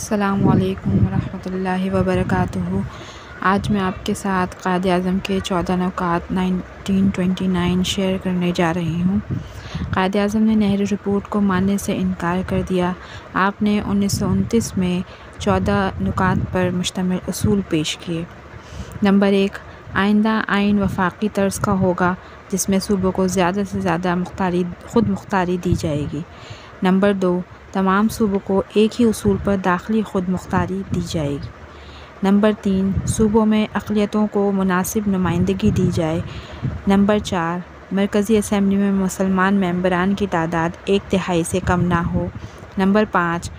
السلام علیکم ورحمۃ اللہ وبرکاتہ۔ آج میں آپ کے ساتھ قائد اعظم کے 14 نکات 1929 شیئر کرنے جا رہی ہوں۔ قائد اعظم نے نہرو رپورٹ کو ماننے سے انکار کر دیا۔ آپ نے 1929 میں 14 نکات پر مشتمل اصول پیش کیے۔ نمبر 1، آئندہ آئین وفاقی طرز کا ہوگا جس میں صوبوں کو زیادہ سے زیادہ خود مختاری دی جائے گی۔ نمبر 2، تمام صوبوں کو ایک ہی اصول پر داخلی خود مختاری دی جائے گی۔ نمبر 3، صوبوں میں اقلیتوں کو مناسب نمائندگی دی جائے۔ نمبر 4، مرکزی اسمبلی میں مسلمان ممبران کی تعداد 1/3 سے کم نہ ہو۔ نمبر 5،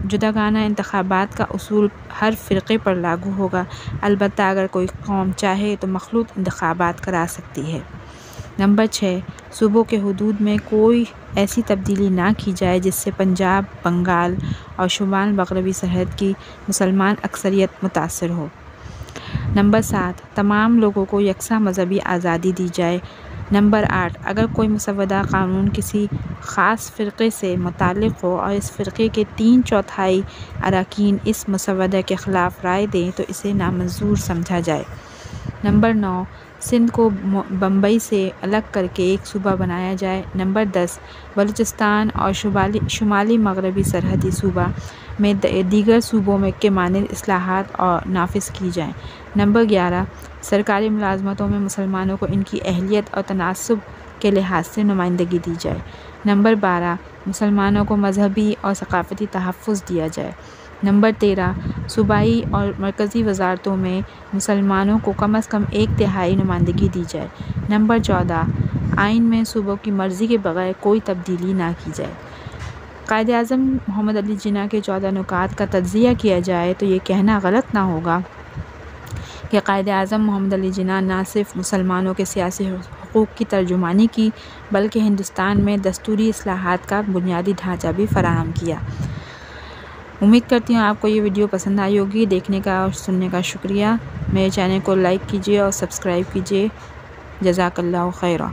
جداگانہ انتخابات کا اصول ہر فرقے پر لاگو ہوگا، البتہ اگر کوئی قوم چاہے تو مخلوط انتخابات کرا سکتی ہے۔ نمبر 6، صوبوں کے حدود میں کوئی ایسی تبدیلی نہ کی جائے جس سے پنجاب، بنگال اور شمال مغربی سرحد کی مسلمان اکثریت متاثر ہو۔ نمبر 7، تمام لوگوں کو یکساں مذہبی آزادی دی جائے۔ نمبر 8، اگر کوئی مسودہ قانون کسی خاص فرقے سے متعلق ہو اور اس فرقے کے 3/4 اراکین اس مسودہ کے خلاف رائے دیں تو اسے نامنظور سمجھا جائے۔ نمبر 9، سندھ کو بمبئی سے الگ کر کے ایک صوبہ بنایا جائے۔ نمبر 10، بلوچستان اور شمالی مغربی سرحدی صوبہ میں دیگر صوبوں کے مانند اصلاحات نافذ کی جائیں۔ نمبر 11، سرکاری ملازمتوں میں مسلمانوں کو ان کی اہلیت اور تناسب کے لحاظ سے نمائندگی دی جائے۔ نمبر 12، مسلمانوں کو مذہبی اور ثقافتی تحفظ دیا جائے۔ نمبر 13، صوبائی اور مرکزی وزارتوں میں مسلمانوں کو کم از کم 1/3 نمائندگی دی جائے۔ نمبر 14، آئین میں صوبوں کی مرضی کے بغیر کوئی تبدیلی نہ کی جائے۔ قائد اعظم محمد علی جناح کے 14 نکات کا تجزیہ کیا جائے تو یہ کہنا غلط نہ ہوگا کہ قائد اعظم محمد علی جناح نہ صرف مسلمانوں کے سیاسی حقوق کی ترجمانی کی بلکہ ہندوستان میں دستوری اصلاحات کا بنیادی ڈھانچہ بھی فراہم کیا۔ امید کرتی ہوں آپ کو یہ ویڈیو پسند آئی ہوگی۔ دیکھنے کا اور سننے کا شکریہ۔ میرے چینل کو لائک کیجیے اور سبسکرائب کیجیے۔ جزاک اللہ خیرا۔